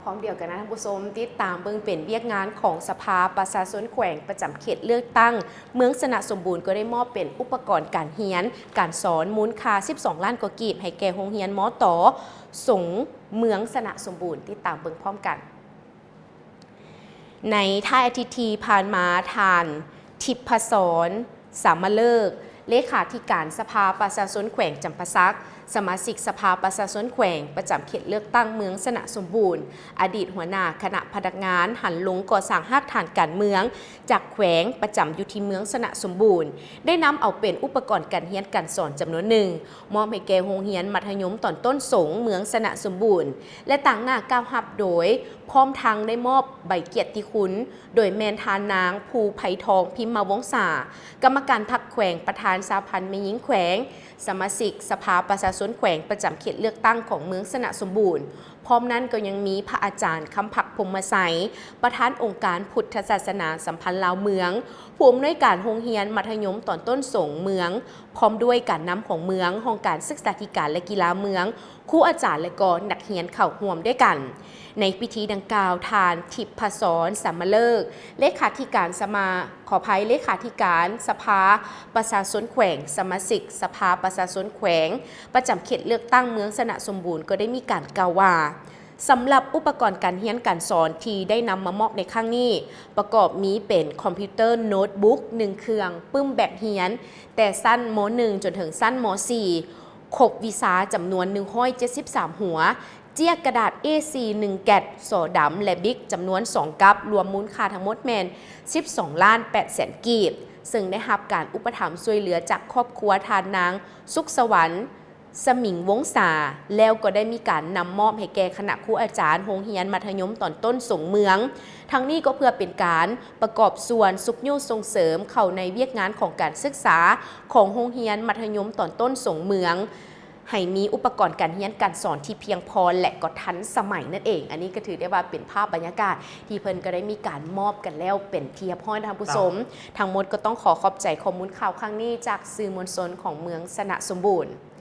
ร้อมเดียวกันนะท่านผู้ชมติดตามเบิ่งเป็นเวียกงานของสภาประชาชนแขวงประจำเขตเลือกตั้งเมืองสนะสมบูรณ์ก็ได้มอบเป็นอุปกรณ์การเรียนการสอนมูลค่า12 ล้านกว่ากีบให้แก่โรงเรียนมอต่อสงเมืองสนะสมบูรณ์ติดตามเบิ่งพร้อมกันในท่าอาทิตย์ที่ผ่านมาทานทิพศรสามเลิกเลขาธิการสภาประชาชนแขวงจำปาสักสมาชิกสภาประชาชนแขวงประจำเขตเลือกตั้งเมืองสนะสมบูรณ์อดีตหัวหน้าคณะพนักงานหันลงก่อสร้างหักฐานการเมืองจากแขวงประจำอยู่ที่เมืองสนะสมบูรณ์ได้นำเอาเป็นอุปกรณ์การเรียนการสอนจำนวนหนึ่งมอบให้แก่โรงเรียนมัธยมตอนต้นสงเมืองสนะสมบูรณ์และต่างหน้าก้าวหับโดยพร้อมทางได้มอบใบเกียรติคุณโดยแมนทานนางภูไผ่ทองพิมพ์มาวงศากรรมการพรรคแขวงประธานสาพันธ์แม่หญิงแขวงสมาชิกสภาประชาชนแขวงประจำเขตเลือกตั้งของเมืองสนะสมบูรณ์พร้อมนั้นก็ยังมีพระอาจารย์คำพักพรหมไสยประธานองค์การพุทธศาสนาสัมพันธ์ลาวเมืองผู้อำนวยการโรงเรียนมัธยมตอนต้นสงเมืองพร้อมด้วยการนำของเมืองห้องการศึกษาธิการและกีฬาเมืองครูอาจารย์และก็นักเรียนเข้าร่วมด้วยกันในพิธีดังกล่าวทานทิพศรสามเลิกเลขาธิการขออภัยเลขาธิการสภาประชาชนแขวงสมาชิกสภาประชาชนแขวงประจำเขตเลือกตั้งเมืองสนะสมบูรณ์ก็ได้มีการกล่าวว่าสำหรับอุปกรณ์การเรียนการสอนที่ได้นำมามอบในครั้งนี้ประกอบมีเป็นคอมพิวเตอร์โน้ตบุ๊ก1เครื่องปึ้มแบบเรียนแต่สั้นม.1 จนถึงสั้นม.4 ครบวิชาจำนวน173หัวเจียกระดาษ A4 1แกะโซดำและบิ๊กจำนวน2กั๊บรวมมูลค่าทั้งหมดแมน12 ล้าน8แสนกีบซึ่งได้รับการอุปถัมภ์ช่วยเหลือจากครอบครัวทานนางสุขสวรรค์สมิงวงศาแล้วก็ได้มีการนำมอบให้แก่คณะครูอาจารย์โรงเรียนมัธยมตอนต้นสงเมืองทั้งนี้ก็เพื่อเป็นการประกอบส่วนสุขยุส่งเสริมเข้าในเวียกงานของการศึกษาของโรงเรียนมัธยมตอนต้นสงเมืองให้มีอุปกรณ์การเรียนการสอนที่เพียงพอและก็ทันสมัยนั่นเองอันนี้ก็ถือได้ว่าเป็นภาพบรรยากาศที่เพิ่นก็ได้มีการมอบกันแล้วเป็นเทียบห้อยท่านผู้ชมทั้งหมดก็ต้องขอบใจข้อมูลข่าวครั้งนี้จากสื่อมวลชนของเมืองสนะสมบูรณ์